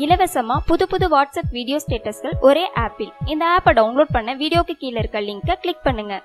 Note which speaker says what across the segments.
Speaker 1: இலவசமா புது புது வாட்ஸ்அப் வீடியோ ஸ்டேட்டஸ்கள் ஒரே ஆப்பில். இந்த ஆப்பை டவுன்லோட் பண்ண வீடியோக்கு கீழே இருக்க லிங்கை கிளிக் பண்ணுங்க.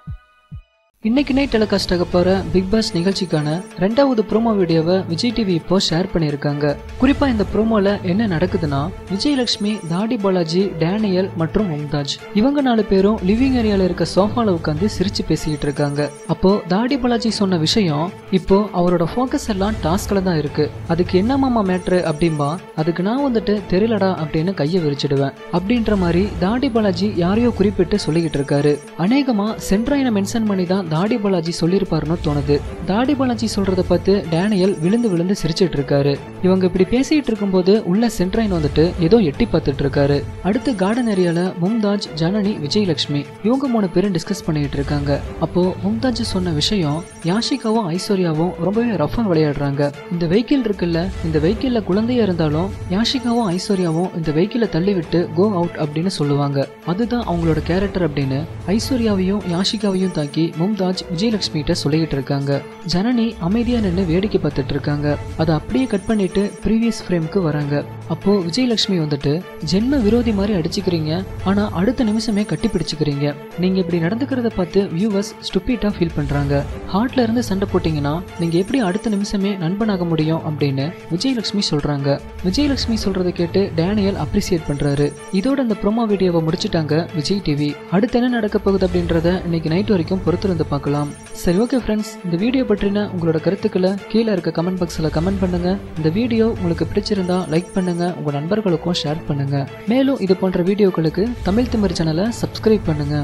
Speaker 2: இன்னைக்கு நைட் டெலிகாஸ்ட் ஆக போற பிக் பாஸ் நிகழ்ச்சிக்கான 2வது ப்ரோமோ வீடியோவை விஜய் டிவி இப்போ ஷேர் பண்ணியிருக்காங்க. குறிப்பா இந்த ப்ரோமோல என்ன நடக்குதுன்னா, விஜயலட்சுமி, தாடி பாலாஜி, டேனியல் மற்றும் மும்தாஜ் இவங்க 4 பேரும் லிவிங் ஏரியால இருக்க சோஃபால உட்காந்து சிரிச்சு பேசிக்கிட்டு இருக்காங்க. அப்போ தாடி பாலாஜி சொன்ன விஷயம், இப்போ அவரோட ஃபோக்கஸ் எல்லாம் டாஸ்க்ல தான் இருக்கு. அதுக்கு என்ன மாமா மேட்ரு அப்படின்பா, அதுக்கு நான் வந்துட்டு தெரியலடா அப்படின்னு கையை விரிச்சிடுவேன் அப்படின்ற மாதிரி தாடி பாலாஜி யாரையோ குறிப்பிட்டு சொல்லிக்கிட்டு இருக்காரு. அநேகமா சென்ட்ராயினை மென்ஷன் பண்ணி தான் தாடி பாலாஜி சொல்லிருப்பாருன்னு தோணுது. தாடி பாலாஜி சொல்றத பார்த்து டேனியல் விழுந்து விழுந்து சிரிச்சிட்டு இருக்காரு. இவங்க இப்படி பேசிட்டு இருக்கும்போது உள்ள சென்ட்ரைன் வந்துட்டு ஏதோ எட்டி பார்த்துட்டு இருக்காரு. அடுத்து கார்டன் ஏரியால மும்தாஜ், ஜனனி, விஜயலட்சுமி இவங்க 3 பேரும் டிஸ்கஸ் பண்ணிட்டு இருக்காங்க. அப்போ மும்தாஜ் சொன்ன விஷயம், யாஷிகாவும் ஐஸ்வர்யாவும் ரொம்பவே ரஃபா விளையாடுறாங்க. இந்த வெஹிக்கிள் இருக்குல்ல, இந்த வெஹிக்கிள்ல குழந்தையா இருந்தாலும் யாஷிகாவும் ஐஸ்வர்யாவும் இந்த வெஹிக்கிளை தள்ளி விட்டு கோ அவுட் அப்படின்னு சொல்லுவாங்க. அதுதான் அவங்களோட கேரக்டர் அப்படின்னு ஐஸ்வர்யாவையும் யாஷிகாவையும் தாக்கி மும்தாஜ் விஜயலட்சுமி கிட்ட சொல்லிட்டு இருக்காங்க. ஜனனி அமைதியா நின்று வேடிக்கை பார்த்துட்டு இருக்காங்க. அதை அப்படியே கட் பண்ணிட்டு ப்ரீவியஸ் ஃப்ரேம்க்கு வராங்க. அப்போ விஜயலட்சுமி வந்துட்டு, ஜென்ம விரோதி மாதிரி அடிச்சுக்கிறீங்க, ஆனா அடுத்த நிமிஷமே கட்டி பிடிச்சுக்கிறீங்க. நீங்க இப்படி நடந்துக்கிறத பார்த்து வியூவர்ஸ் ஸ்டூபிட்டா ஃபீல் பண்றாங்க. ஹார்ட்ல இருந்து சண்டை போட்டீங்கன்னா நீங்க எப்படி அடுத்த நிமிஷமே நண்பனாக முடியும் அப்படின்னு விஜயலட்சுமி சொல்றாங்க. விஜயலட்சுமி சொல்றதை கேட்டு டேனியல் அப்ரிசியேட் பண்றாரு. இதோட இந்த ப்ரோமோ வீடியோவை முடிச்சுட்டாங்க விஜய் டிவி. அடுத்து என்ன நடக்க போகுது அப்படின்றத இன்னைக்கு நைட் வரைக்கும் பொறுத்திருந்து பார்க்கலாம். சரி, ஓகே ஃப்ரெண்ட்ஸ், இந்த வீடியோ பற்றின உங்களோட கருத்துக்களை கீழே இருக்க கமெண்ட் பாக்ஸ்ல கமெண்ட் பண்ணுங்க. இந்த வீடியோ உங்களுக்கு பிடிச்சிருந்தா லைக் பண்ணுங்க, உங்க நண்பர்களுக்கும் ஷேர் பண்ணுங்க. மேலும் இது போன்ற வீடியோக்களுக்கு தமிழ் திமிர் சேனலை சப்ஸ்கிரைப் பண்ணுங்க.